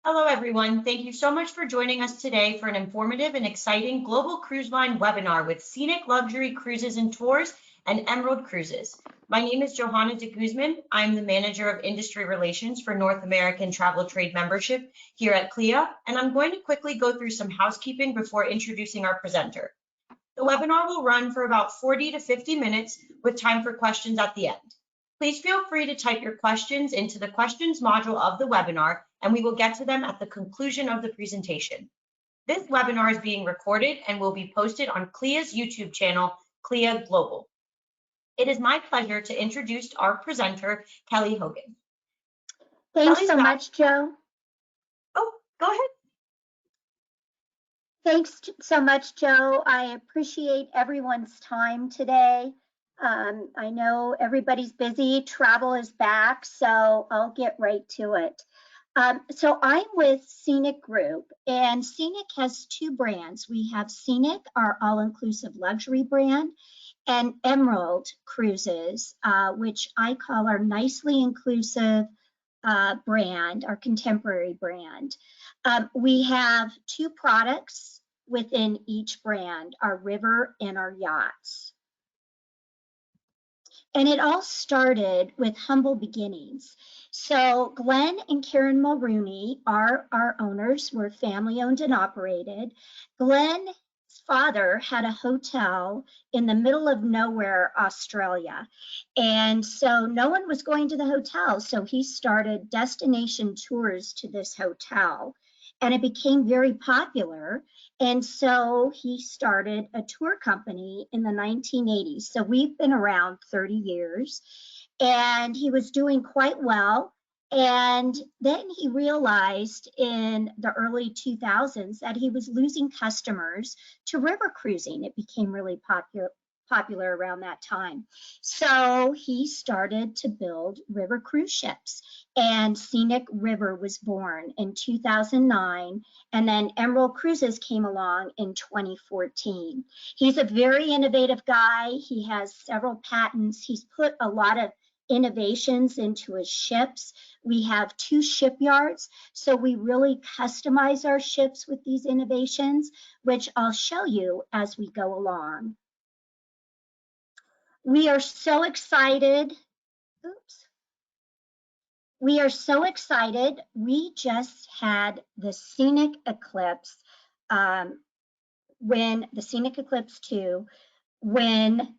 Hello, everyone. Thank you so much for joining us today for an informative and exciting Global Cruise Line webinar with Scenic Luxury Cruises and Tours and Emerald Cruises. My name is Johanna de Guzman. I'm the Manager of Industry Relations for North American Travel Trade Membership here at CLIA, and I'm going to quickly go through some housekeeping before introducing our presenter. The webinar will run for about 40 to 50 minutes with time for questions at the end. Please feel free to type your questions into the questions module of the webinar, and we will get to them at the conclusion of the presentation. This webinar is being recorded and will be posted on CLIA's YouTube channel, CLIA Global. It is my pleasure to introduce our presenter, Kelly Hogan. Thanks so much, Joe. Oh, go ahead. Thanks so much, Joe. I appreciate everyone's time today. I know everybody's busy, travel is back, so I'll get right to it. So I'm with Scenic Group, and Scenic has two brands. We have Scenic, our all-inclusive luxury brand, and Emerald Cruises, which I call our nicely inclusive brand, our contemporary brand. We have two products within each brand, our river and our yachts. And it all started with humble beginnings. So Glenn and Karen Mulrooney are our owners. We're family owned and operated. Glenn's father had a hotel in the middle of nowhere, Australia. And so no one was going to the hotel. So he started destination tours to this hotel. And it became very popular. And so he started a tour company in the 1980s. So we've been around 30 years. And he was doing quite well. And then he realized in the early 2000s that he was losing customers to river cruising. It became really popular around that time. So he started to build river cruise ships, and Scenic River was born in 2009, and then Emerald Cruises came along in 2014. He's a very innovative guy. He has several patents. He's put a lot of innovations into his ships. We have two shipyards, so we really customize our ships with these innovations, which I'll show you as we go along. We are so excited. Oops. We are so excited. We just had the Scenic Eclipse win the Scenic Eclipse 2 win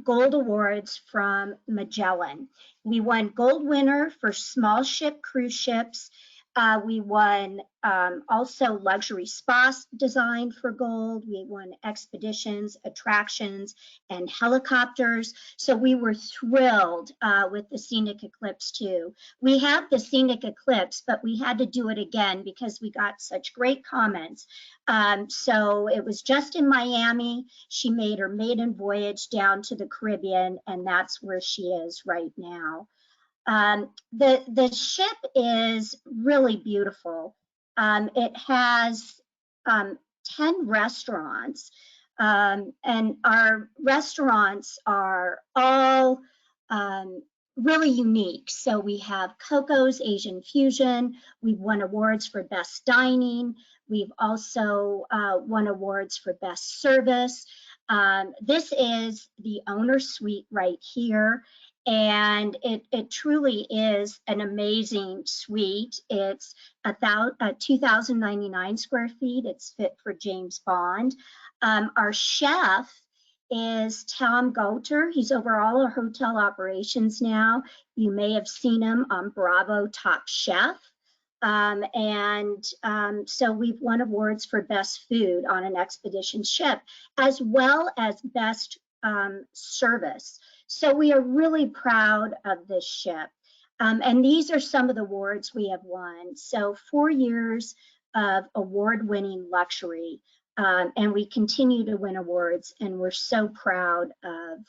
gold awards from Magellan. We won gold winner for small ship cruise ships. We won also luxury spa design for gold. We won expeditions, attractions, and helicopters. So we were thrilled with the Scenic Eclipse too. We have the Scenic Eclipse, but we had to do it again because we got such great comments. So it was just in Miami. She made her maiden voyage down to the Caribbean, and that's where she is right now. The ship is really beautiful. It has 10 restaurants, and our restaurants are all really unique. So we have Coco's Asian Fusion. We've won awards for best dining. We've also won awards for best service. This is the owner suite right here. And it truly is an amazing suite. It's 2,099 square feet. It's fit for James Bond. Our chef is Tom Goulter. He's over all our hotel operations now. You may have seen him on Bravo Top Chef. So we've won awards for best food on an expedition ship, as well as best service. So we are really proud of this ship. And these are some of the awards we have won. So 4 years of award-winning luxury, and we continue to win awards, and we're so proud of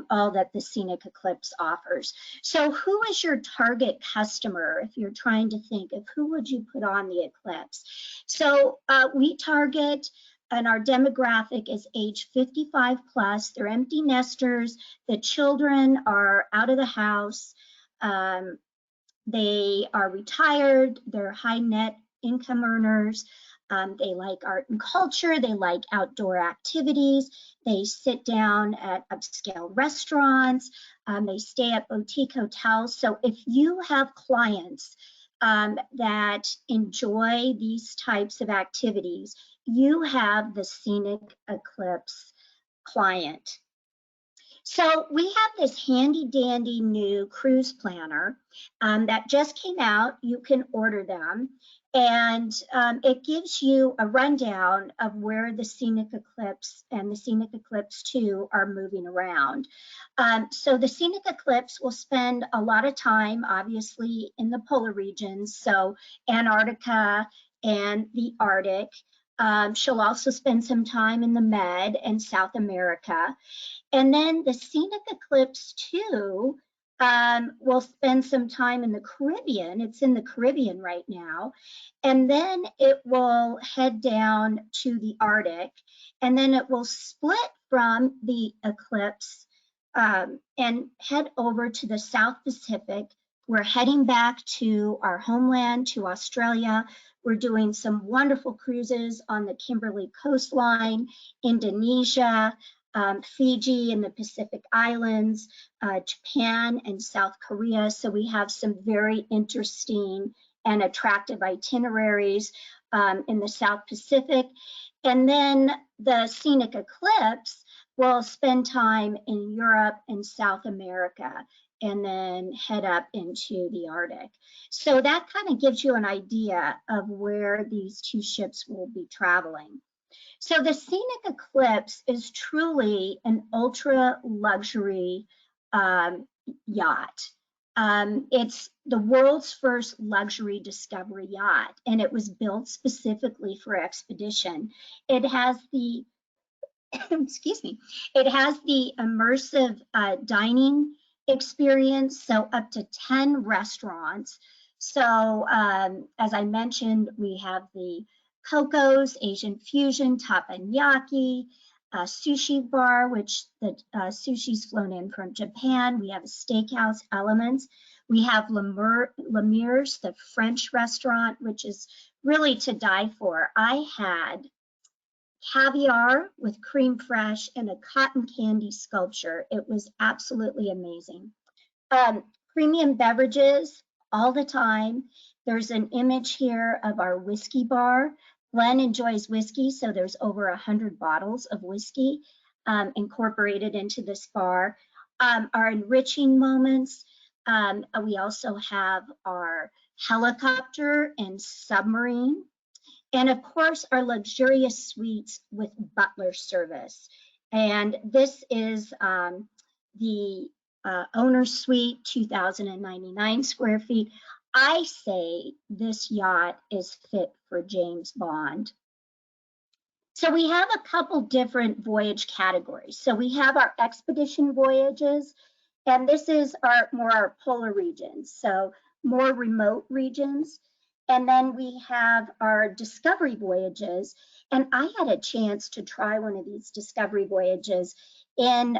all that the Scenic Eclipse offers. So who is your target customer if you're trying to think of who would you put on the Eclipse? So we target, and our demographic is age 55 plus. They're empty nesters. The children are out of the house. They are retired, they're high net income earners. They like art and culture, they like outdoor activities, they sit down at upscale restaurants, they stay at boutique hotels. So if you have clients that enjoy these types of activities, you have the Scenic Eclipse client. So we have this handy dandy new cruise planner that just came out. You can order them, and it gives you a rundown of where the Scenic Eclipse and the Scenic Eclipse 2 are moving around. So the Scenic Eclipse will spend a lot of time, obviously, in the polar regions, so Antarctica and the Arctic. She'll also spend some time in the Med and South America. And then the Scenic Eclipse 2 will spend some time in the Caribbean. It's in the Caribbean right now. And then it will head down to the Arctic. And then it will split from the eclipse and head over to the South Pacific. We're heading back to our homeland, to Australia. We're doing some wonderful cruises on the Kimberley coastline, Indonesia, Fiji and the Pacific Islands, Japan and South Korea. So we have some very interesting and attractive itineraries in the South Pacific. And then the Scenic Eclipse will spend time in Europe and South America and then head up into the Arctic. So that kind of gives you an idea of where these two ships will be traveling. So the Scenic Eclipse is truly an ultra luxury yacht. It's the world's first luxury discovery yacht, and it was built specifically for expedition. It has the, excuse me, it has the immersive dining experience, so up to 10 restaurants. So as I mentioned, we have the Coco's, Asian Fusion, Teppanyaki, sushi bar, which the sushi's flown in from Japan. We have a steakhouse Elements. We have Lemires, the French restaurant, which is really to die for. I had caviar with cream fraiche and a cotton candy sculpture. It was absolutely amazing. Premium beverages all the time. There's an image here of our whiskey bar. Glenn enjoys whiskey, so there's over 100 bottles of whiskey incorporated into this bar. Our enriching moments. We also have our helicopter and submarine. And of course, our luxurious suites with butler service. And this is the owner's suite, 2,099 square feet. I say this yacht is fit for James Bond. So we have a couple different voyage categories. So we have our expedition voyages, and this is our polar regions, so more remote regions. And then we have our discovery voyages. And I had a chance to try one of these discovery voyages in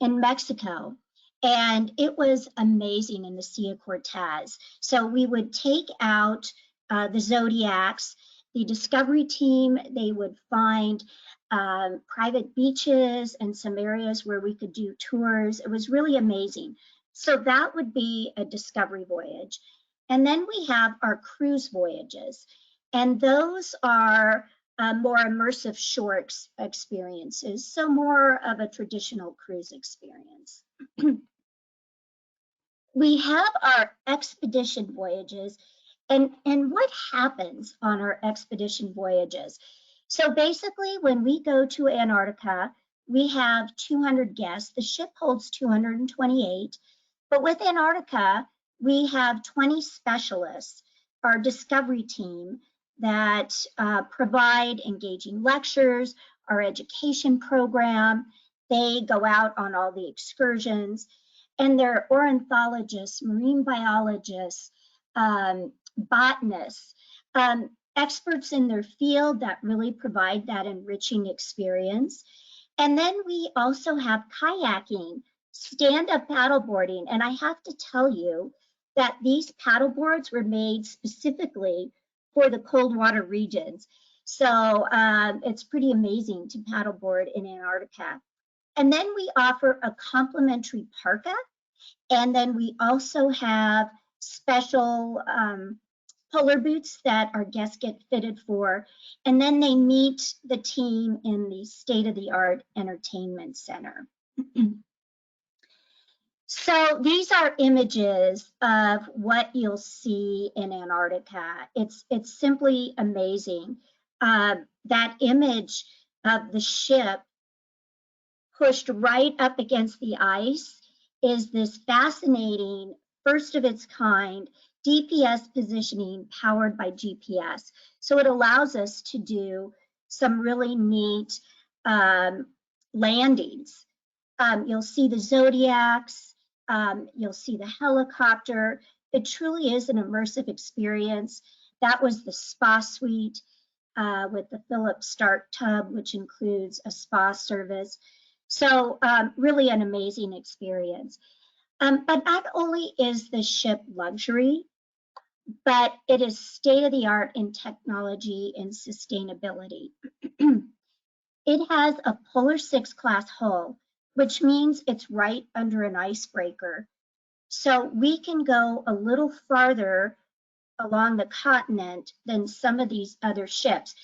Mexico. And it was amazing in the Sea of Cortez. So we would take out the Zodiacs, the discovery team, they would find private beaches and some areas where we could do tours. It was really amazing. So that would be a discovery voyage. And then we have our cruise voyages. And those are more immersive shore experiences, so more of a traditional cruise experience. We have our expedition voyages, and what happens on our expedition voyages? So basically, when we go to Antarctica, we have 200 guests. The ship holds 228, but with Antarctica, we have 20 specialists, our discovery team, that provide engaging lectures, our education program. They go out on all the excursions, and they're ornithologists, marine biologists, botanists, experts in their field that really provide that enriching experience. And then we also have kayaking, stand-up paddleboarding, and I have to tell you, that these paddle boards were made specifically for the cold water regions. So it's pretty amazing to paddleboard in Antarctica. And then we offer a complimentary parka. And then we also have special polar boots that our guests get fitted for. And then they meet the team in the state-of-the-art entertainment center. So these are images of what you'll see in Antarctica. It's simply amazing. That image of the ship pushed right up against the ice is this fascinating, first of its kind, DPS positioning powered by GPS. So it allows us to do some really neat landings. You'll see the zodiacs, you'll see the helicopter. It truly is an immersive experience. That was the spa suite with the Philips Start tub, which includes a spa service. So really an amazing experience. But not only is the ship luxury, but it is state-of-the-art in technology and sustainability. It has a Polar 6 class hull, which means it's right under an icebreaker. So we can go a little farther along the continent than some of these other ships.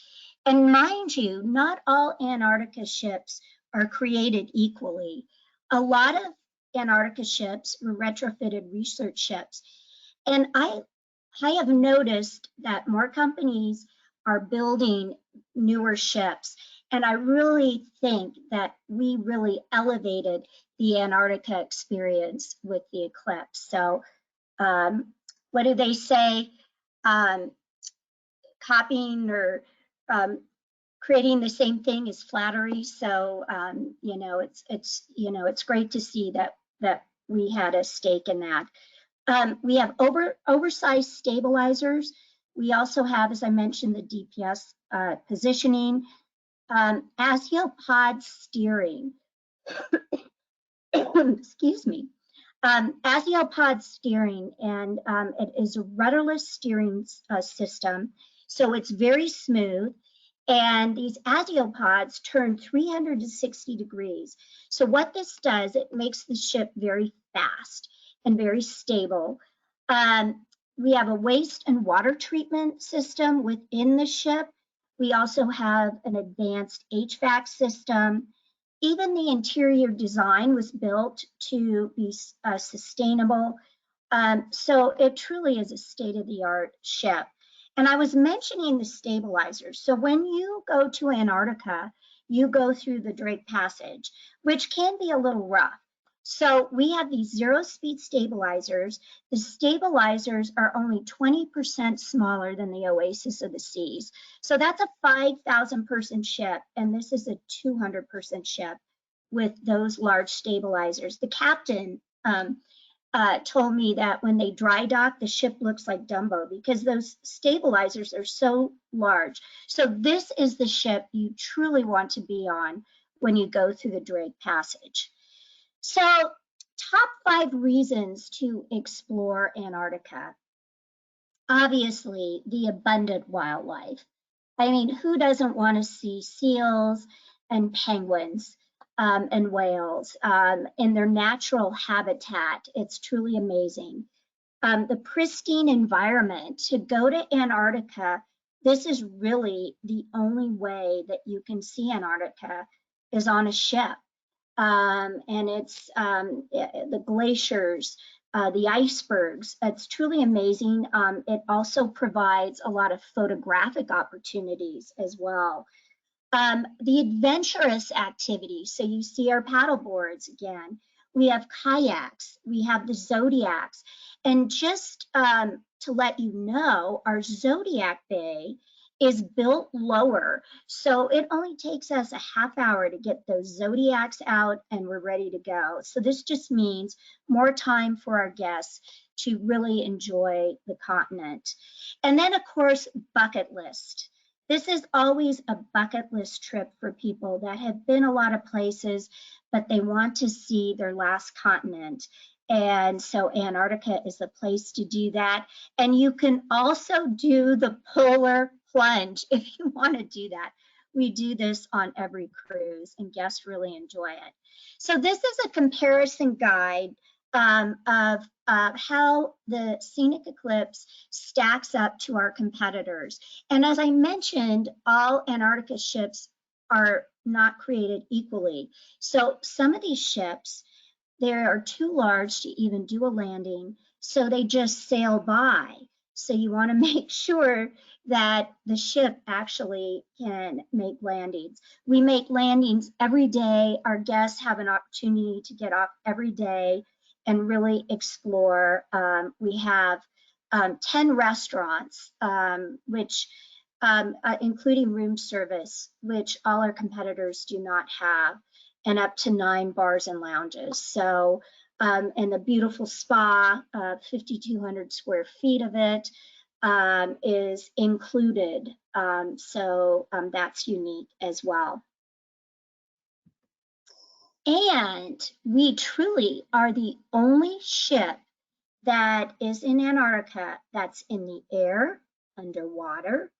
And mind you, not all Antarctica ships are created equally. A lot of Antarctica ships were retrofitted research ships. And I have noticed that more companies are building newer ships. And I really think that we really elevated the Antarctica experience with the Eclipse. So what do they say? Copying or creating the same thing is flattery. So it's great to see that we had a stake in that. We have oversized stabilizers. We also have, as I mentioned, the DPS positioning, aziopod steering. Excuse me. Aziopod steering, and it is a rudderless steering system, so it's very smooth. And these aziopods turn 360 degrees. So what this does, it makes the ship very fast and very stable. We have a waste and water treatment system within the ship. We also have an advanced HVAC system. Even the interior design was built to be sustainable. So it truly is a state-of-the-art ship. And I was mentioning the stabilizers. So when you go to Antarctica, you go through the Drake Passage, which can be a little rough. So we have these zero-speed stabilizers. The stabilizers are only 20% smaller than the Oasis of the Seas. So that's a 5,000-person ship, and this is a 200-person ship with those large stabilizers. The captain told me that when they dry dock, the ship looks like Dumbo because those stabilizers are so large. So this is the ship you truly want to be on when you go through the Drake Passage. So top 5 reasons to explore Antarctica. Obviously, the abundant wildlife. I mean, who doesn't want to see seals and penguins and whales in their natural habitat? It's truly amazing. The pristine environment. To go to Antarctica, this is really the only way that you can see Antarctica is on a ship. And it's the glaciers, the icebergs. It's truly amazing. It also provides a lot of photographic opportunities as well. The adventurous activities. So you see our paddle boards again. We have kayaks, we have the zodiacs. And just to let you know, our Zodiac Bay is built lower. So it only takes us a half hour to get those zodiacs out and we're ready to go. So this just means more time for our guests to really enjoy the continent. And then of course, bucket list. This is always a bucket list trip for people that have been a lot of places, but they want to see their last continent. And so Antarctica is the place to do that. And you can also do the polar plunge if you want to do that. We do this on every cruise, and guests really enjoy it. So this is a comparison guide of how the Scenic Eclipse stacks up to our competitors. And as I mentioned, all Antarctica ships are not created equally. So some of these ships, they are too large to even do a landing, so they just sail by. So you want to make sure that the ship actually can make landings. We make landings every day. Our guests have an opportunity to get off every day and really explore. We have 10 restaurants, which including room service, which all our competitors do not have, and up to 9 bars and lounges. So, and the beautiful spa, 5,200 square feet of it is included. So that's unique as well. And we truly are the only ship that is in Antarctica that's in the air, underwater,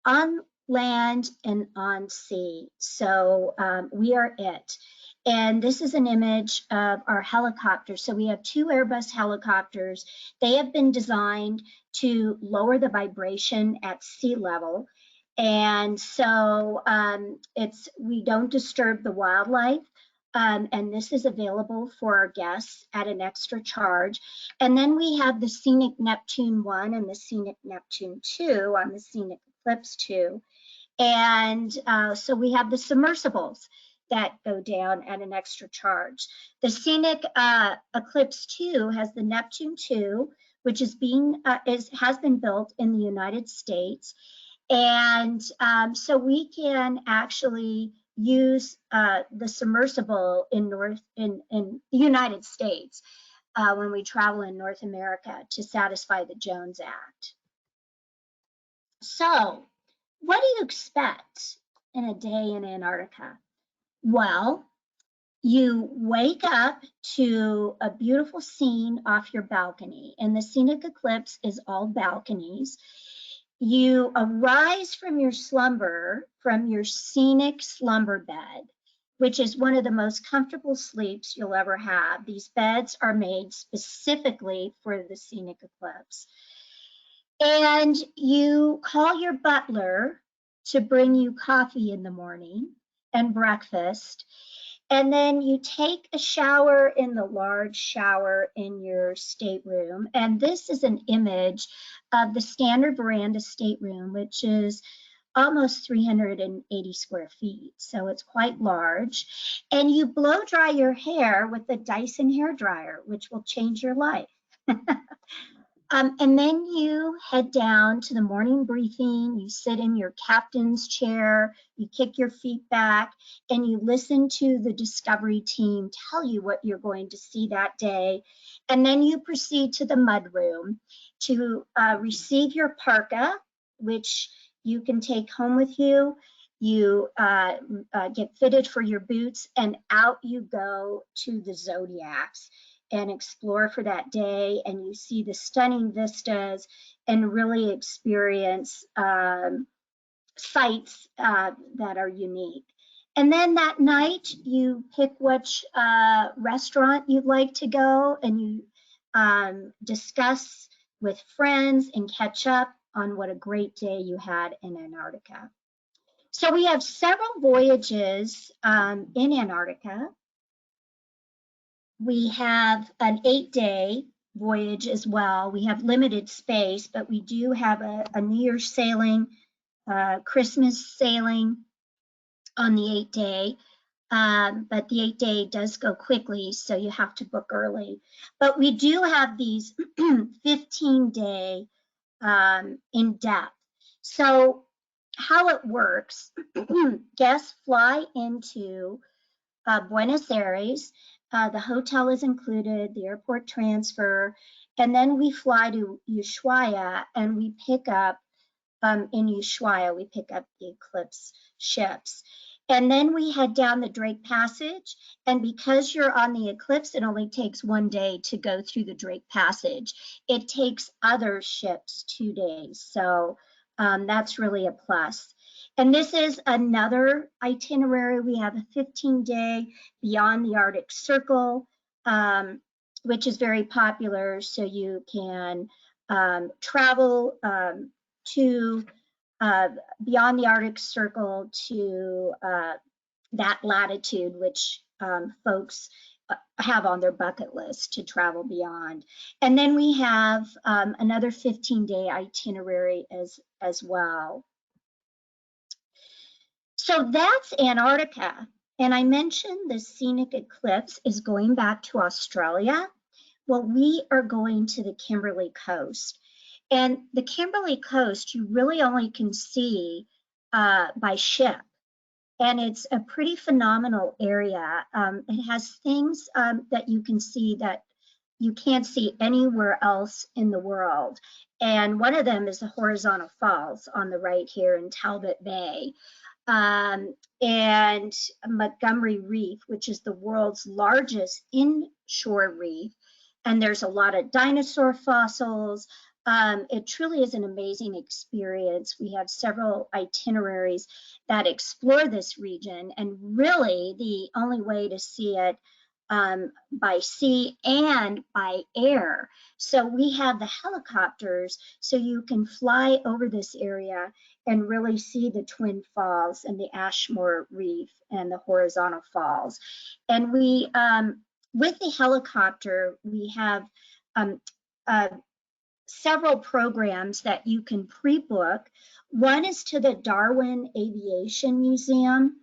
on land, and on sea. So we are it. And this is an image of our helicopters. So we have 2 Airbus helicopters. They have been designed to lower the vibration at sea level. And so we don't disturb the wildlife. And this is available for our guests at an extra charge. And then we have the Scenic Neptune 1 and the Scenic Neptune 2 on the Scenic Eclipse 2. And so we have the submersibles that go down at an extra charge. The Scenic Eclipse 2 has the Neptune 2, which has been built in the United States. And so we can actually use the submersible in the United States when we travel in North America to satisfy the Jones Act. So what do you expect in a day in Antarctica? Well, you wake up to a beautiful scene off your balcony, and the Scenic Eclipse is all balconies. You arise from your slumber, from your scenic slumber bed, which is one of the most comfortable sleeps you'll ever have. These beds are made specifically for the Scenic Eclipse. And you call your butler to bring you coffee in the morning and breakfast. And then you take a shower in the large shower in your stateroom. And this is an image of the standard veranda stateroom, which is almost 380 square feet. So it's quite large. And you blow dry your hair with a Dyson hair dryer, which will change your life. And then you head down to the morning briefing. You sit in your captain's chair, you kick your feet back, and you listen to the Discovery team tell you what you're going to see that day. And then you proceed to the mudroom to receive your parka, which you can take home with you. You get fitted for your boots, and out you go to the zodiacs and explore for that day, and you see the stunning vistas and really experience sights that are unique. And then that night you pick which restaurant you'd like to go, and you discuss with friends and catch up on what a great day you had in Antarctica. So we have several voyages in Antarctica. We have an 8-day voyage as well. We have limited space, but we do have a New Year's sailing, Christmas sailing on the 8-day. But the 8-day does go quickly, so you have to book early. But we do have these 15-day in depth. So how it works, guests fly into Buenos Aires. The hotel is included, the airport transfer, and then we fly to Ushuaia, and we pick up in Ushuaia, we pick up the Eclipse ships. And then we head down the Drake Passage. And because you're on the eclipse, it only takes 1 day to go through the Drake Passage. It takes other ships 2 days. So that's really a plus. And this is another itinerary. We have a 15-day beyond the Arctic Circle, which is very popular. So you can travel to beyond the Arctic Circle to that latitude, which folks have on their bucket list to travel beyond. And then we have another 15-day itinerary as well. So that's Antarctica. And I mentioned the scenic eclipse is going back to Australia. Well, we are going to the Kimberley Coast. And the Kimberley Coast, you really only can see by ship. And it's a pretty phenomenal area. It has things that you can see that you can't see anywhere else in the world. And one of them is the horizontal falls on the right here in Talbot Bay. And Montgomery Reef, which is the world's largest inshore reef. And there's a lot of dinosaur fossils. It truly is an amazing experience. We have several itineraries that explore this region, and really the only way to see it by sea and by air. So we have the helicopters, so you can fly over this area and really see the Twin Falls and the Ashmore Reef and the horizontal falls. And we, with the helicopter, we have several programs that you can pre-book. One is to the Darwin Aviation Museum,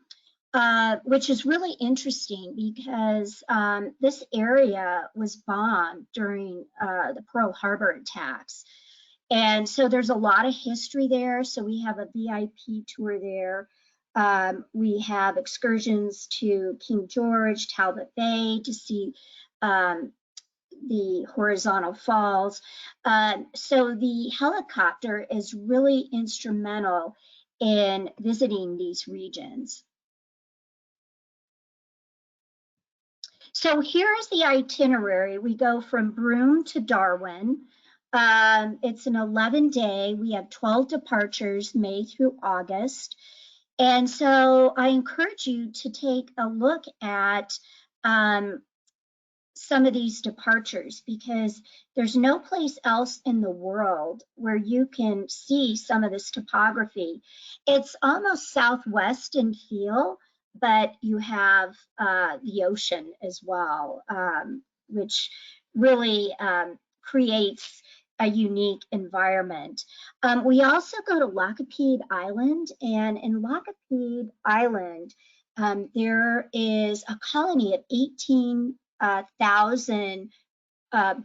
which is really interesting because this area was bombed during the Pearl Harbor attacks. And so there's a lot of history there. So we have a VIP tour there. We have excursions to King George, Talbot Bay to see the horizontal falls. So the helicopter is really instrumental in visiting these regions. So here's the itinerary. We go from Broome to Darwin. It's an 11-day. We have 12 departures, May through August. And so I encourage you to take a look at some of these departures, because there's no place else in the world where you can see some of this topography. It's almost southwest in feel, but you have the ocean as well, which really creates a unique environment. We also go to Lockapede Island, and in Lockapede Island, there is a colony of 18,000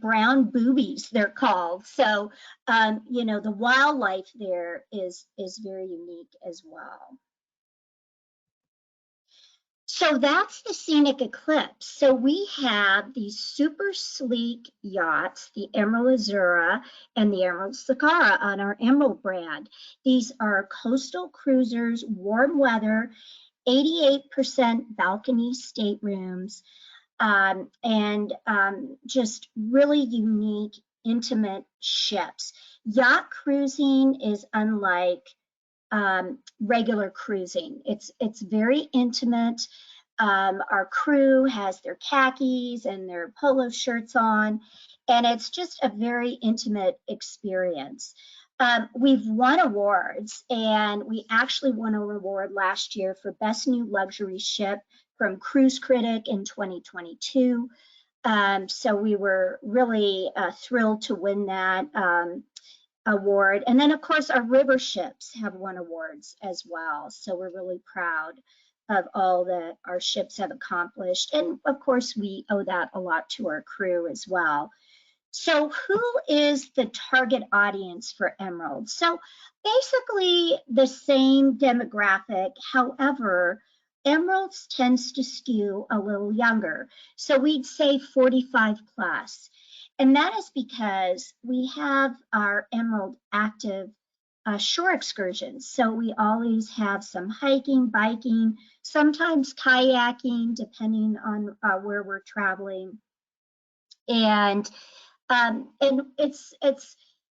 brown boobies, they're called. So, you know, the wildlife there is very unique as well. So that's the scenic eclipse. So we have these super sleek yachts, the Emerald Azura and the Emerald Sakara on our Emerald brand. These are coastal cruisers, warm weather, 88% balcony staterooms, and just really unique, intimate ships. Yacht cruising is unlike regular cruising. It's very intimate. Our crew has their khakis and their polo shirts on, and it's just a very intimate experience. We've won awards, and we actually won an award last year for Best New Luxury Ship from Cruise Critic in 2022. So we were really thrilled to win that award. And then, of course, our river ships have won awards as well. So we're really proud of all that our ships have accomplished. And of course, we owe that a lot to our crew as well. So who is the target audience for Emerald? So basically the same demographic. However, Emeralds tends to skew a little younger. So we'd say 45 plus. And that is because we have our Emerald active shore excursions. So we always have some hiking, biking, sometimes kayaking, depending on where we're traveling. And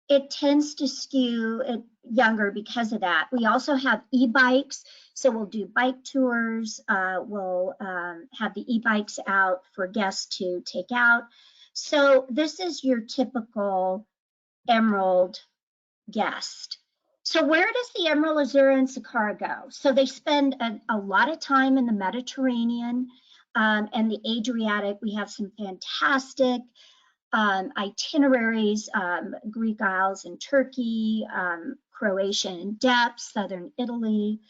it tends to skew it younger because of that. We also have e-bikes, so we'll do bike tours. We'll have the e-bikes out for guests to take out. So this is your typical Emerald guest. So where does the Emerald, Azura, and Sakara go? So they spend a lot of time in the Mediterranean and the Adriatic. We have some fantastic itineraries, Greek Isles and Turkey, Croatia and depths, southern Italy.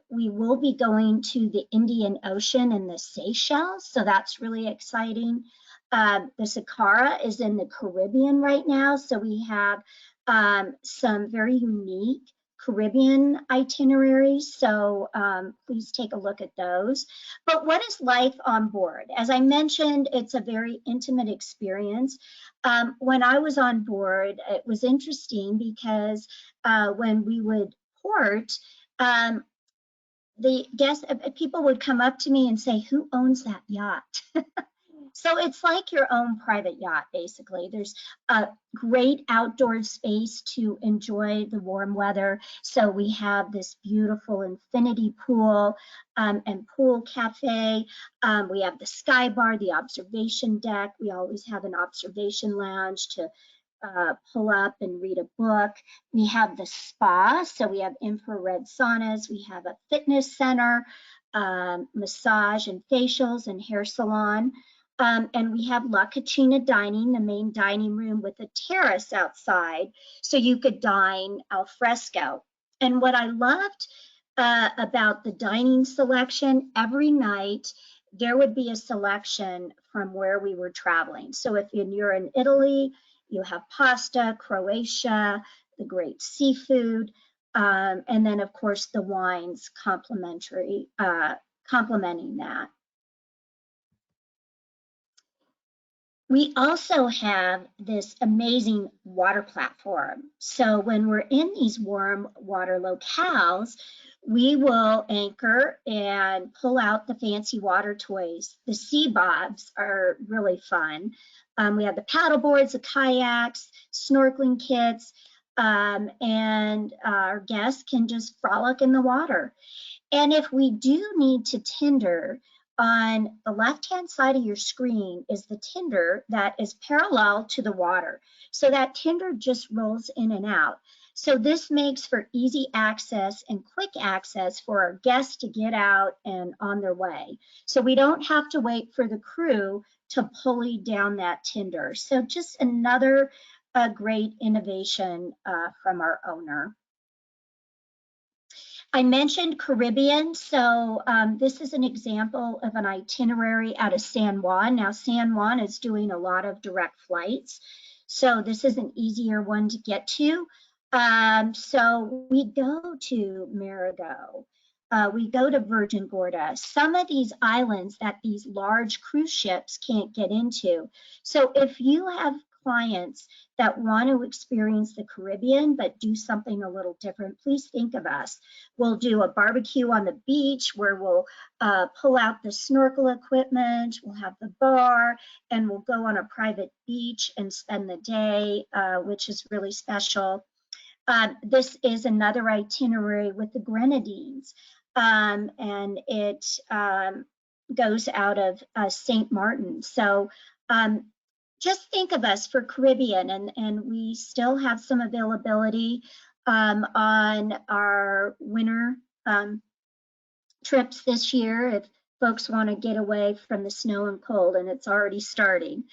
We will be going to the Indian Ocean and the Seychelles, so that's really exciting. The Sakara is in the Caribbean right now, so we have some very unique Caribbean itineraries, so please take a look at those. But what is life on board? As I mentioned, it's a very intimate experience. When I was on board, it was interesting because when we would port, the guests, people would come up to me and say, "Who owns that yacht?" So it's like your own private yacht, basically. There's a great outdoor space to enjoy the warm weather. So we have this beautiful infinity pool and pool cafe. We have the sky bar, the observation deck. We always have an observation lounge to pull up and read a book. We have the spa, so we have infrared saunas. We have a fitness center, massage and facials and hair salon. And we have La Cucina dining, the main dining room with a terrace outside, so you could dine al fresco. And what I loved about the dining selection, every night there would be a selection from where we were traveling. So if you're in Italy, you have pasta, Croatia, the great seafood, and then of course the wines complementing that. We also have this amazing water platform. So when we're in these warm water locales, we will anchor and pull out the fancy water toys. The sea bobs are really fun. We have the paddle boards, the kayaks, snorkeling kits, and our guests can just frolic in the water. And if we do need to tinder, on the left-hand side of your screen is the tinder that is parallel to the water. So that tinder just rolls in and out. So this makes for easy access and quick access for our guests to get out and on their way. So we don't have to wait for the crew to pulley down that tinder. So just another great innovation from our owner. I mentioned Caribbean, so this is an example of an itinerary out of San Juan. Now, San Juan is doing a lot of direct flights, so this is an easier one to get to. So we go to Marigot, we go to Virgin Gorda, some of these islands that these large cruise ships can't get into. So if you have clients that want to experience the Caribbean but do something a little different, please think of us. We'll do a barbecue on the beach where we'll pull out the snorkel equipment, we'll have the bar, and we'll go on a private beach and spend the day, which is really special. This is another itinerary with the Grenadines, and it goes out of St. Martin. So just think of us for Caribbean, and we still have some availability on our winter trips this year if folks want to get away from the snow and cold, and it's already starting.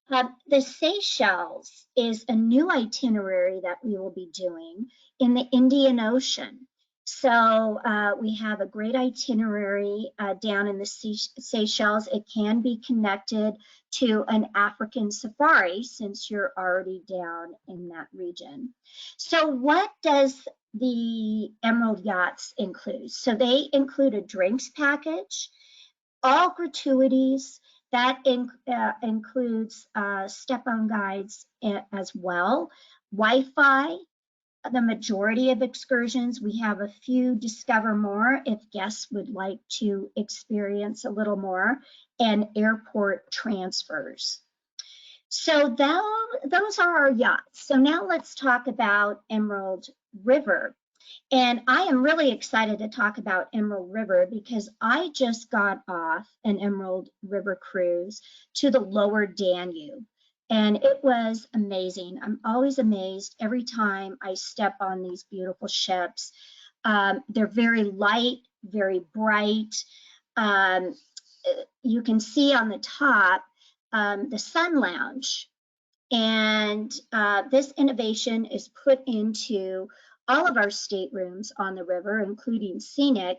The Seychelles is a new itinerary that we will be doing in the Indian Ocean. So we have a great itinerary down in the Seychelles. It can be connected to an African safari since you're already down in that region. So what does the Emerald Yachts include? So they include a drinks package, all gratuities. That includes step-on guides as well, Wi-Fi, the majority of excursions. We have a few discover more if guests would like to experience a little more, and airport transfers. So those are our yachts. So now let's talk about Emerald River. And I am really excited to talk about Emerald River because I just got off an Emerald River cruise to the lower Danube. And it was amazing. I'm always amazed every time I step on these beautiful ships. They're very light, very bright. Um, you can see on the top the Sun Lounge. And this innovation is put into all of our staterooms on the river, including Scenic,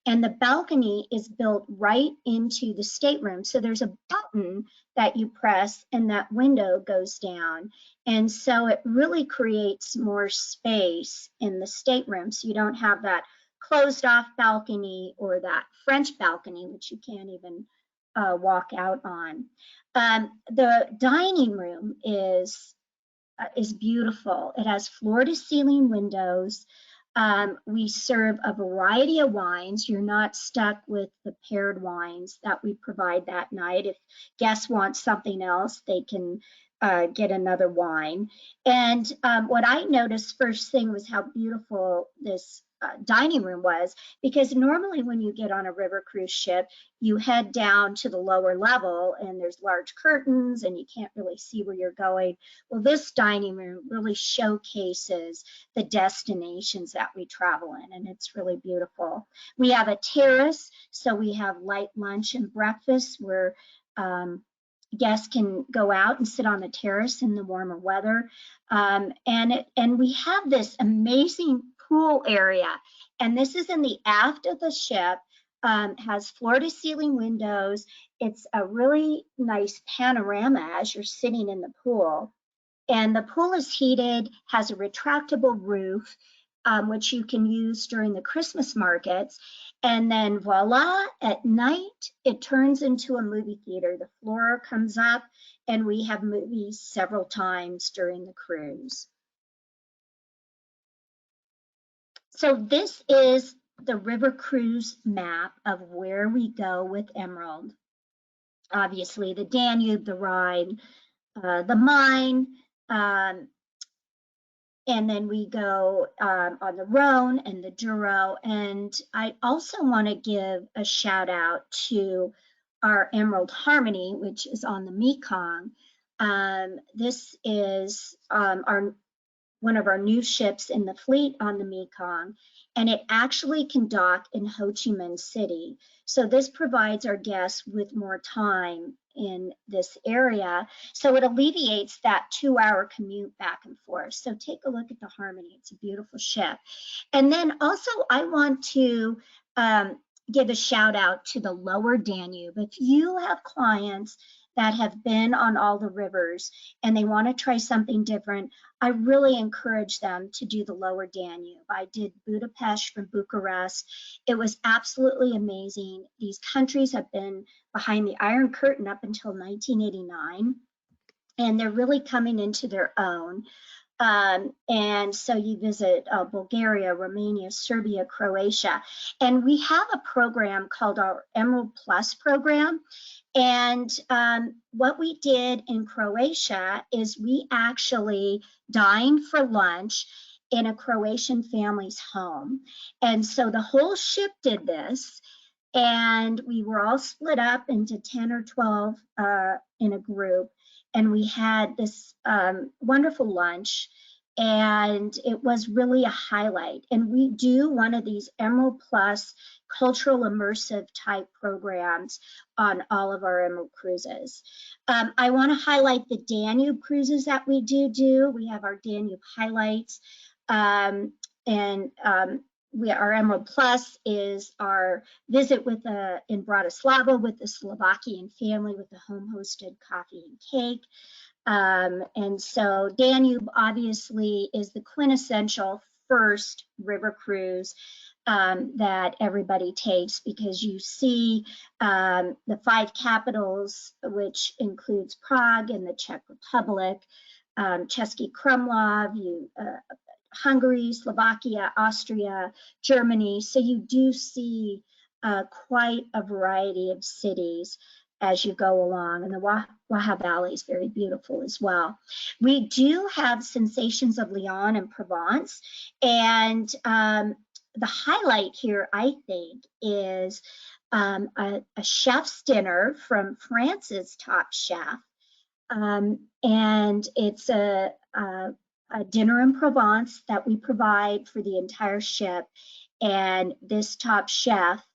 and the balcony is built right into the stateroom. So there's a button that you press and that window goes down. And so it really creates more space in the stateroom. So you don't have that closed off balcony or that French balcony, which you can't even walk out on. The dining room is beautiful. It has floor-to-ceiling windows. We serve a variety of wines. You're not stuck with the paired wines that we provide that night. If guests want something else, they can get another wine. And what I noticed first thing was how beautiful this dining room was, because normally when you get on a river cruise ship, you head down to the lower level and there's large curtains and you can't really see where you're going. Well, this dining room really showcases the destinations that we travel in, and it's really beautiful. We have a terrace, so we have light lunch and breakfast where guests can go out and sit on the terrace in the warmer weather. And we have this amazing pool area. And this is in the aft of the ship, has floor-to-ceiling windows. It's a really nice panorama as you're sitting in the pool. And the pool is heated, has a retractable roof, which you can use during the Christmas markets. And then voila, at night, it turns into a movie theater. The floor comes up and we have movies several times during the cruise. So this is the river cruise map of where we go with Emerald. Obviously, the Danube, the Rhine, the Main, and then we go on the Rhone and the Douro. And I also want to give a shout out to our Emerald Harmony, which is on the Mekong. This is one of our new ships in the fleet on the Mekong, and it actually can dock in Ho Chi Minh City. So this provides our guests with more time in this area. So it alleviates that 2-hour commute back and forth. So take a look at the Harmony. It's a beautiful ship. And then also I want to give a shout out to the lower Danube. If you have clients that have been on all the rivers and they want to try something different, I really encourage them to do the lower Danube. I did Budapest from Bucharest. It was absolutely amazing. These countries have been behind the Iron Curtain up until 1989, and they're really coming into their own. And so you visit Bulgaria, Romania, Serbia, Croatia, and we have a program called our Emerald Plus program. And what we did in Croatia is we actually dined for lunch in a Croatian family's home. And so the whole ship did this, and we were all split up into 10 or 12 in a group. And we had this wonderful lunch, and it was really a highlight. And we do one of these Emerald Plus cultural immersive type programs on all of our Emerald cruises. I want to highlight the Danube cruises that we do. We have our Danube highlights, and our Emerald Plus is our visit with in Bratislava with the Slovakian family with the home-hosted coffee and cake. And so Danube obviously is the quintessential first river cruise that everybody takes, because you see the 5 capitals, which includes Prague and the Czech Republic, Český Krumlov, Hungary, Slovakia, Austria, Germany. So you do see quite a variety of cities as you go along. And the Waha Valley is very beautiful as well. We do have Sensations of Lyon and Provence. And the highlight here, I think, is a chef's dinner from France's top chef. And it's a dinner in Provence that we provide for the entire ship. And this top chef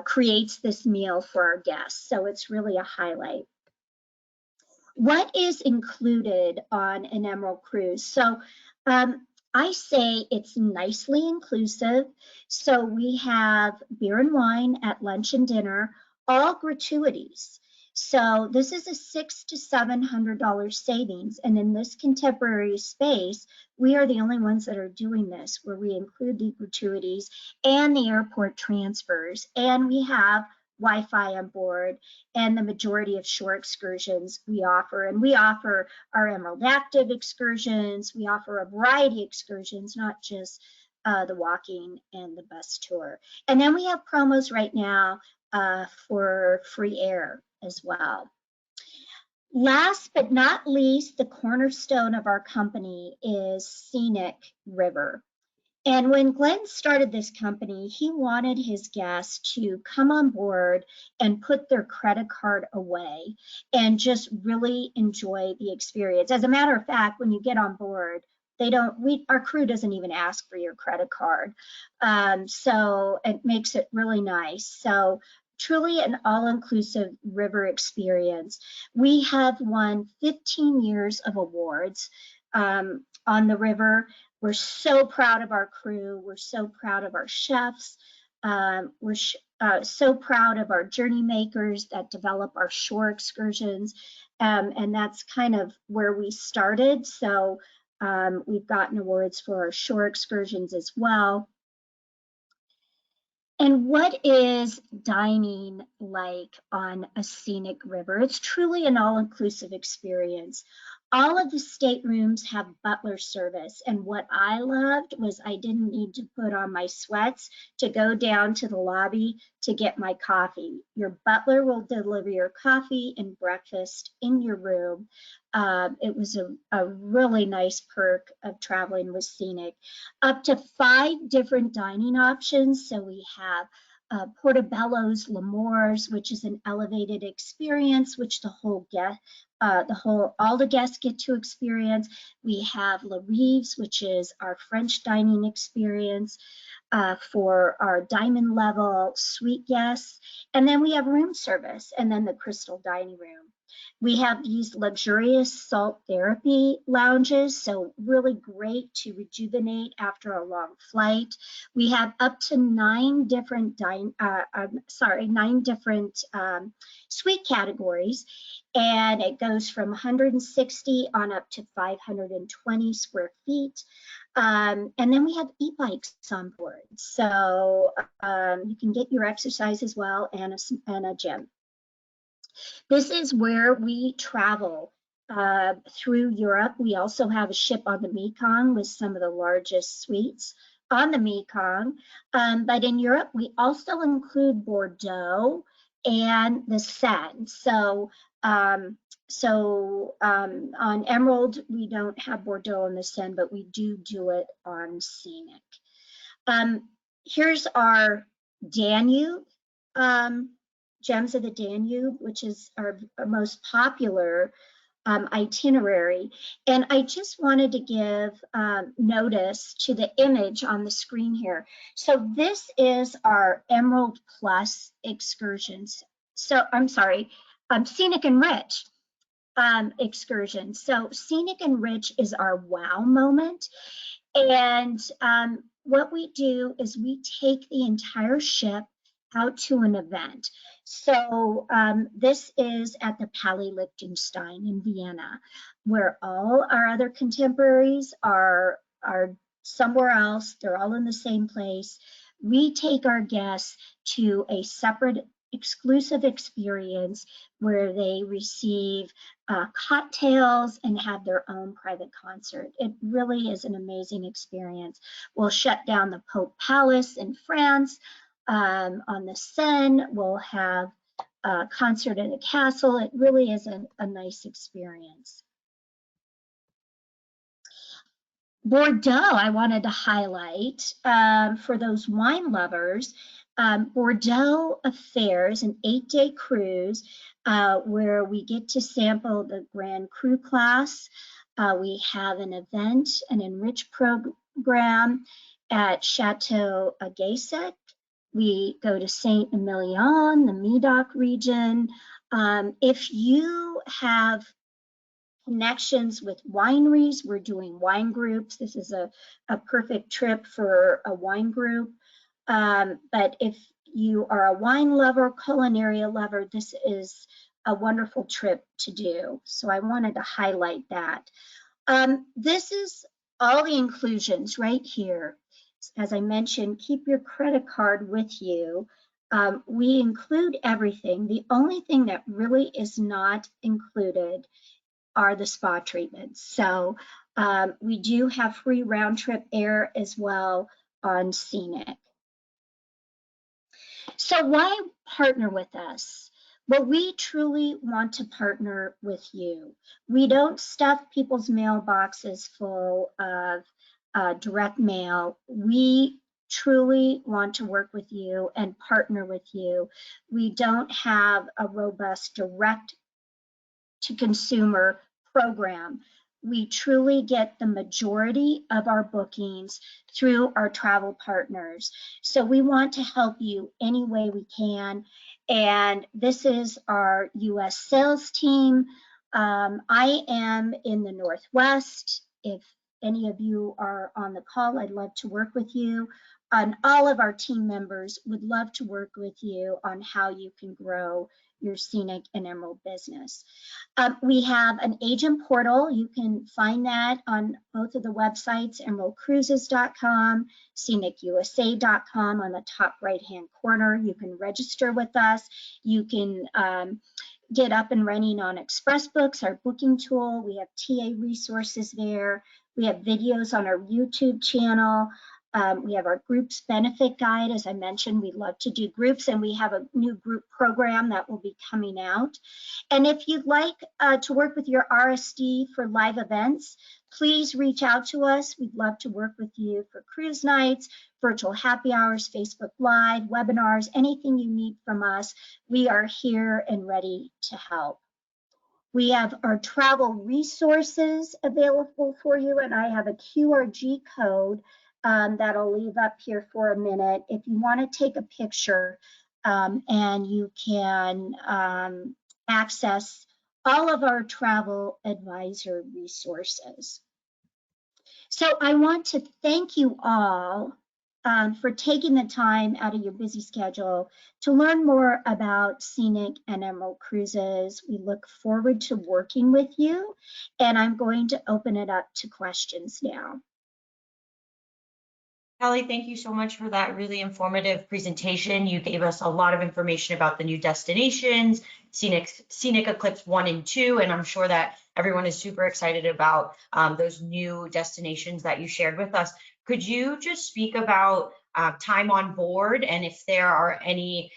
creates this meal for our guests. So it's really a highlight. What is included on an Emerald cruise? So I say it's nicely inclusive. So we have beer and wine at lunch and dinner, all gratuities. So this is a $600 to $700 savings. And in this contemporary space, we are the only ones that are doing this, where we include the gratuities and the airport transfers. And we have Wi-Fi on board, and the majority of shore excursions we offer. And we offer our Emerald Active excursions. We offer a variety of excursions, not just the walking and the bus tour. And then we have promos right now for free air as well. Last but not least, the cornerstone of our company is Scenic River. And when Glenn started this company, he wanted his guests to come on board and put their credit card away and just really enjoy the experience. As a matter of fact, when you get on board, our crew doesn't even ask for your credit card. So it makes it really nice. So truly an all-inclusive river experience. We have won 15 years of awards on the river. We're so proud of our crew. We're so proud of our chefs. We're so proud of our journey makers that develop our shore excursions. And that's kind of where we started. So we've gotten awards for our shore excursions as well. And what is dining like on a scenic river? It's truly an all-inclusive experience. All of the staterooms have butler service. And what I loved was I didn't need to put on my sweats to go down to the lobby to get my coffee. Your butler will deliver your coffee and breakfast in your room. It was a really nice perk of traveling with Scenic. Up to 5 different dining options. So we have Portobello's L'Amour's, which is an elevated experience, which all the guests get to experience. We have La Rive's, which is our French dining experience for our diamond level suite guests. And then we have room service, and then the crystal dining room. We have these luxurious salt therapy lounges, so really great to rejuvenate after a long flight. We have up to 9 different suite categories, and it goes from 160 on up to 520 square feet. And then we have e-bikes on board, so you can get your exercise as well, and a gym. This is where we travel through Europe. We also have a ship on the Mekong with some of the largest suites on the Mekong. But in Europe, we also include Bordeaux and the Seine. So on Emerald, we don't have Bordeaux and the Seine, but we do it on Scenic. Here's our Danube. Gems of the Danube, which is our most popular itinerary. And I just wanted to give notice to the image on the screen here. So this is our Emerald Plus excursions. So I'm sorry, Scenic and Rich excursion. So Scenic and Rich is our wow moment. And what we do is we take the entire ship out to an event. So this is at the Palais Liechtenstein in Vienna, where all our other contemporaries are somewhere else. They're all in the same place. We take our guests to a separate exclusive experience where they receive cocktails and have their own private concert. It really is an amazing experience. We'll shut down the Pope Palace in France on the Seine. We'll have a concert in the castle. It really is a nice experience. Bordeaux, I wanted to highlight for those wine lovers. Bordeaux Affairs, an 8-day cruise where we get to sample the Grand Cru class. We have an event, an enriched program at Chateau Agasec. We go to Saint Emilion, the Medoc region. If you have connections with wineries, we're doing wine groups. This is a perfect trip for a wine group. But if you are a wine lover, culinaria lover, this is a wonderful trip to do. So I wanted to highlight that. This is all the inclusions right here. As I mentioned, keep your credit card with you. We include everything. The only thing that really is not included are the spa treatments. So we do have free round trip air as well on Scenic. So why partner with us? Well, we truly want to partner with you. We don't stuff people's mailboxes full of direct mail. We truly want to work with you and partner with you. We don't have a robust direct to consumer program. We truly get the majority of our bookings through our travel partners. So we want to help you any way we can. And this is our US sales team. I am in the Northwest. If any of you are on the call, I'd love to work with you. And all of our team members would love to work with you on how you can grow your Scenic and Emerald business. We have an agent portal. You can find that on both of the websites, emeraldcruises.com, scenicusa.com on the top right-hand corner. You can register with us. You can get up and running on ExpressBooks, our booking tool. We have TA resources there. We have videos on our YouTube channel. We have our groups benefit guide. As I mentioned, we love to do groups, and we have a new group program that will be coming out. And if you'd like to work with your RSD for live events, please reach out to us. We'd love to work with you for cruise nights, virtual happy hours, Facebook Live, webinars, anything you need from us. We are here and ready to help. We have our travel resources available for you, and I have a QRG code that I'll leave up here for a minute. If you want to take a picture and you can access all of our travel advisor resources. So I want to thank you all for taking the time out of your busy schedule to learn more about Scenic and Emerald Cruises. We look forward to working with you, and I'm going to open it up to questions now. Kelly, thank you so much for that really informative presentation. You gave us a lot of information about the new destinations, Scenic Eclipse 1 and 2, and I'm sure that everyone is super excited about those new destinations that you shared with us. Could you just speak about time on board and if there are any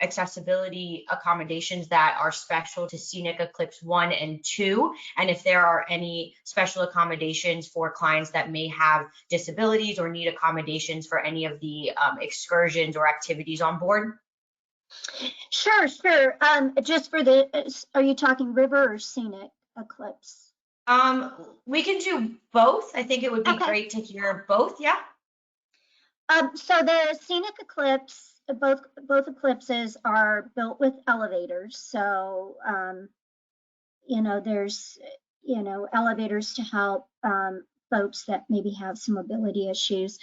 accessibility accommodations that are special to Scenic Eclipse 1 and 2, and if there are any special accommodations for clients that may have disabilities or need accommodations for any of the excursions or activities on board? Sure. Just for are you talking river or Scenic Eclipse? We can do both. I think it would be great to hear both. Yeah. So the Scenic Eclipse, both eclipses are built with elevators. So, there's, elevators to help folks that maybe have some mobility issues.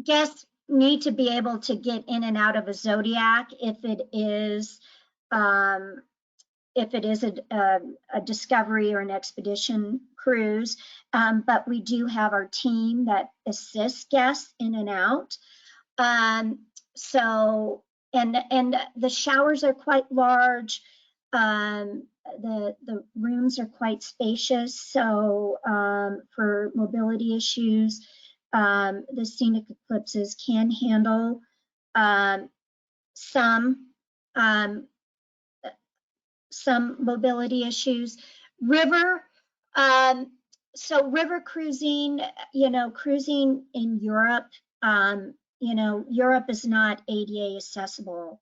Guests need to be able to get in and out of a Zodiac if it is a discovery or an expedition cruise, but we do have our team that assists guests in and out. So, and the showers are quite large. The rooms are quite spacious. So for mobility issues, the Scenic Eclipses can handle some um, some mobility issues. River, so river cruising, cruising in Europe, Europe is not ADA accessible.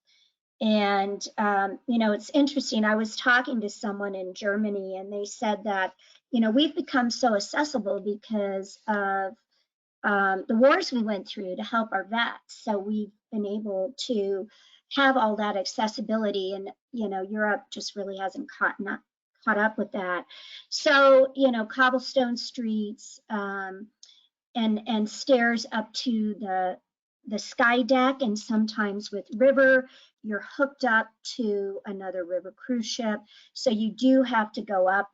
And, it's interesting. I was talking to someone in Germany and they said that, we've become so accessible because of the wars we went through to help our vets. So we've been able to have all that accessibility, and Europe just really hasn't caught up with that. So cobblestone streets and stairs up to the sky deck, and sometimes with river, you're hooked up to another river cruise ship. So you do have to go up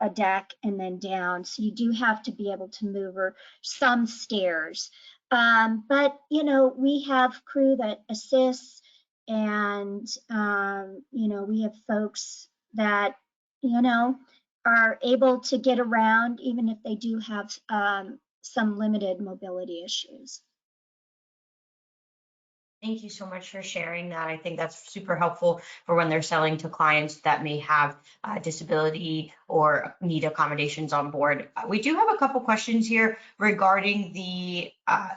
a deck and then down. So you do have to be able to maneuver some stairs. But, we have crew that assists, and, we have folks that, are able to get around even if they do have some limited mobility issues. Thank you so much for sharing that. I think that's super helpful for when they're selling to clients that may have disability or need accommodations on board. We do have a couple questions here regarding the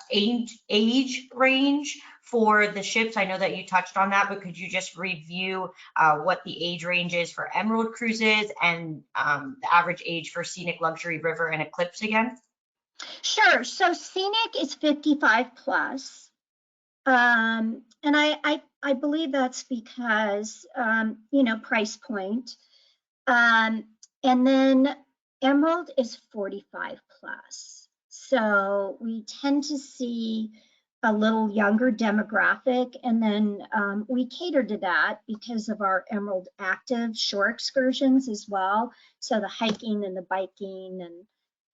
age range for the ships. I know that you touched on that, but could you just review what the age range is for Emerald cruises and the average age for Scenic, Luxury, River, and Eclipse again? Sure. So Scenic is 55 plus. And I believe that's because, price point. And then Emerald is 45 plus. So we tend to see a little younger demographic. And then we cater to that because of our Emerald Active shore excursions as well. So the hiking and the biking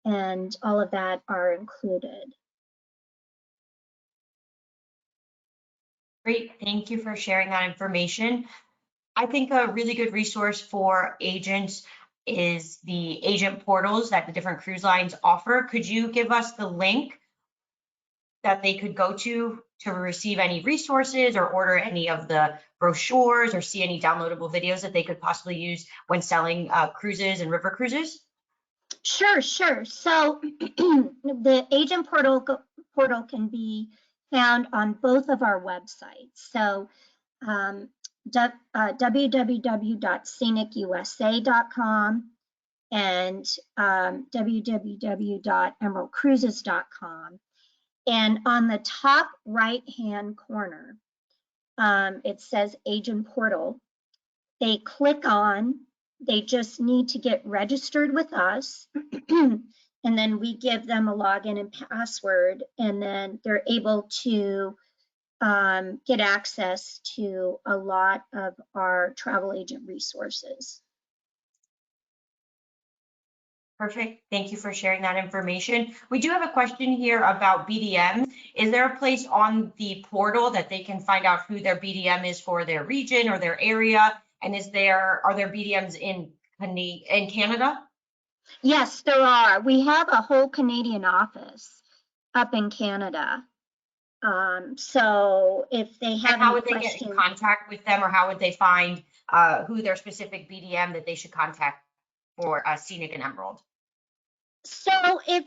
and all of that are included. Great, thank you for sharing that information. I think a really good resource for agents is the agent portals that the different cruise lines offer. Could you give us the link that they could go to receive any resources or order any of the brochures or see any downloadable videos that they could possibly use when selling cruises and river cruises? Sure. So the agent portal can be found on both of our websites. So www.scenicusa.com and www.emeraldcruises.com. And on the top right-hand corner, it says agent portal. They click on, they just need to get registered with us. And then we give them a login and password, and then they're able to get access to a lot of our travel agent resources. Perfect. Thank you for sharing that information. We do have a question here about BDM. Is there a place on the portal that they can find out who their BDM is for their region or their area? And are there BDMs in Canada? Yes, there are. We have a whole Canadian office up in Canada. So if they have how any would they questions, get in contact with them, or how would they find who their specific BDM that they should contact for Scenic and Emerald? So if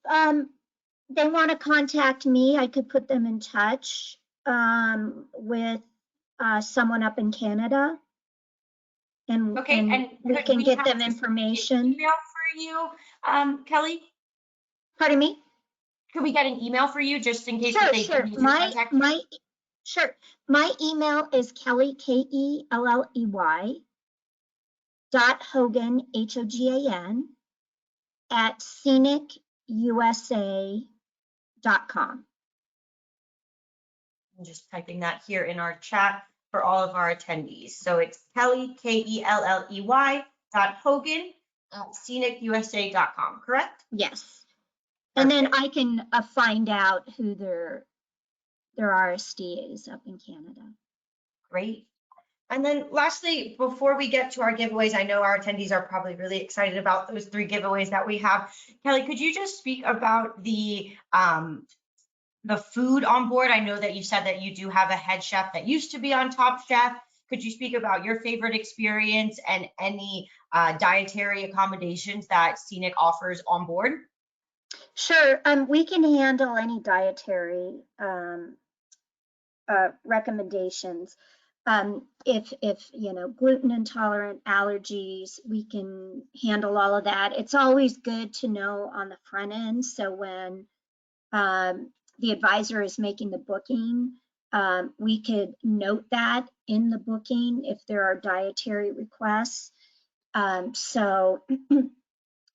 they want to contact me, I could put them in touch with someone up in Canada, and Okay, and we could can we get have them just information. an email for you, Kelly? Pardon me? Could we get an email for you just in case Sure, they sure. need to contact you? Sure. My email is Kelly, Kelley, .Hogan, HOGAN, at scenicusa.com. I'm just typing that here in our chat for all of our attendees. So it's Kelly, Kelley, .Hogan at scenicusa.com, correct? Yes. Perfect. And then I can find out who their their RSDs up in Canada. Great. And then lastly, before we get to our giveaways, I know our attendees are probably really excited about those 3 giveaways that we have. Kelly, could you just speak about the food on board? I know that you said that you do have a head chef that used to be on Top Chef. Could you speak about your favorite experience and any dietary accommodations that Scenic offers on board? Sure, we can handle any dietary recommendations. If you know, gluten intolerant, allergies, we can handle all of that. It's always good to know on the front end, so when the advisor is making the booking, we could note that in the booking if there are dietary requests. So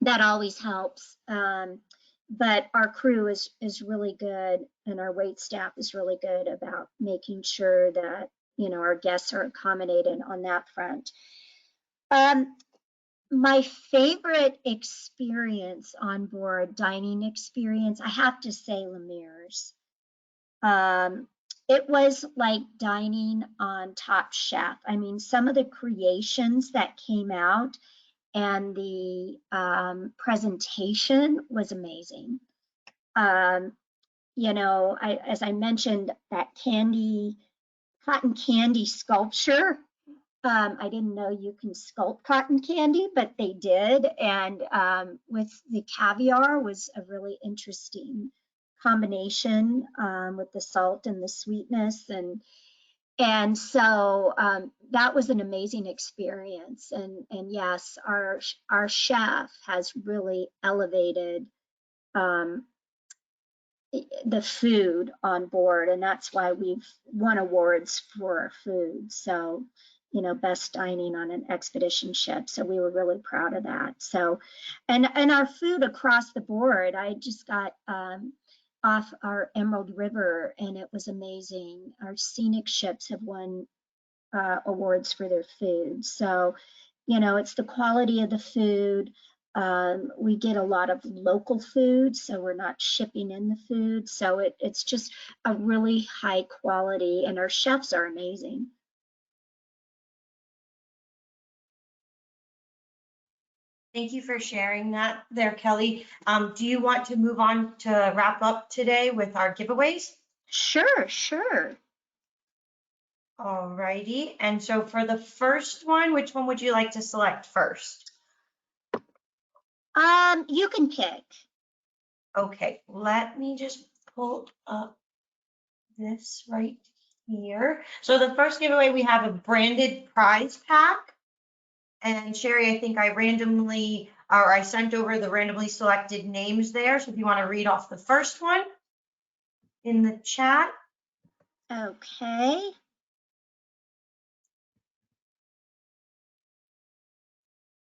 that always helps. But our crew is really good, and our wait staff is really good about making sure that, you know, our guests are accommodated on that front. My favorite experience on board, dining experience, I have to say Lemires. It was like dining on Top Chef. I mean, some of the creations that came out and the presentation was amazing. You know, as I mentioned, that cotton candy sculpture. I didn't know you can sculpt cotton candy, but they did. And with the caviar was a really interesting combination with the salt and the sweetness. And so that was an amazing experience. And yes, our chef has really elevated the food on board, and that's why we've won awards for our food. So, you know, best dining on an expedition ship. So we were really proud of that. So, and our food across the board, I just got off our Emerald River, and it was amazing. Our Scenic ships have won awards for their food. So, you know, it's the quality of the food. We get a lot of local food, so we're not shipping in the food. So it's just a really high quality, and our chefs are amazing. Thank you for sharing that there, Kelly. Do you want to move on to wrap up today with our giveaways? Sure. All righty. And so for the first one, which one would you like to select first? You can pick. Okay, let me just pull up this right here. So the first giveaway, we have a branded prize pack. And Sherry, I think I sent over the randomly selected names there. So if you want to read off the first one in the chat. Okay.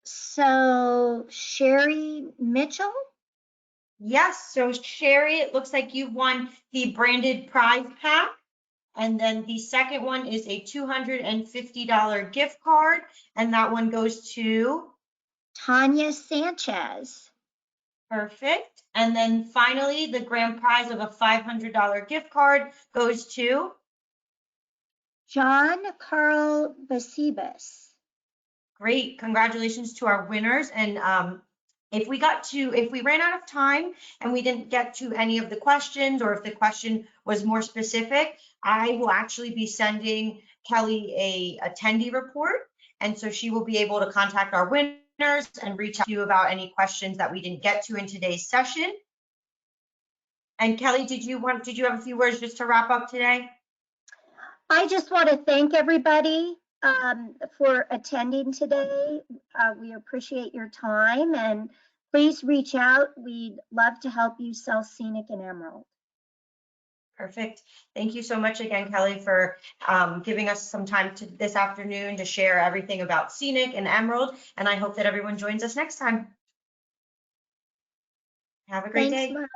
So Sherry Mitchell? Yes, so Sherry, it looks like you've won the branded prize pack. And then the second one is a $250 gift card. And that one goes to Tanya Sanchez. Perfect. And then finally, the grand prize of a $500 gift card goes to John Carl Basibas. Great. Congratulations to our winners. And if we ran out of time and we didn't get to any of the questions, or if the question was more specific, I will actually be sending Kelly a attendee report. And so she will be able to contact our winners and reach out to you about any questions that we didn't get to in today's session. And Kelly, did you have a few words just to wrap up today? I just want to thank everybody for attending today. We appreciate your time, and please reach out. We'd love to help you sell Scenic and Emerald. Perfect. Thank you so much again, Kelly, for giving us some time this afternoon to share everything about Scenic and Emerald. And I hope that everyone joins us next time. Have a great day. Thanks,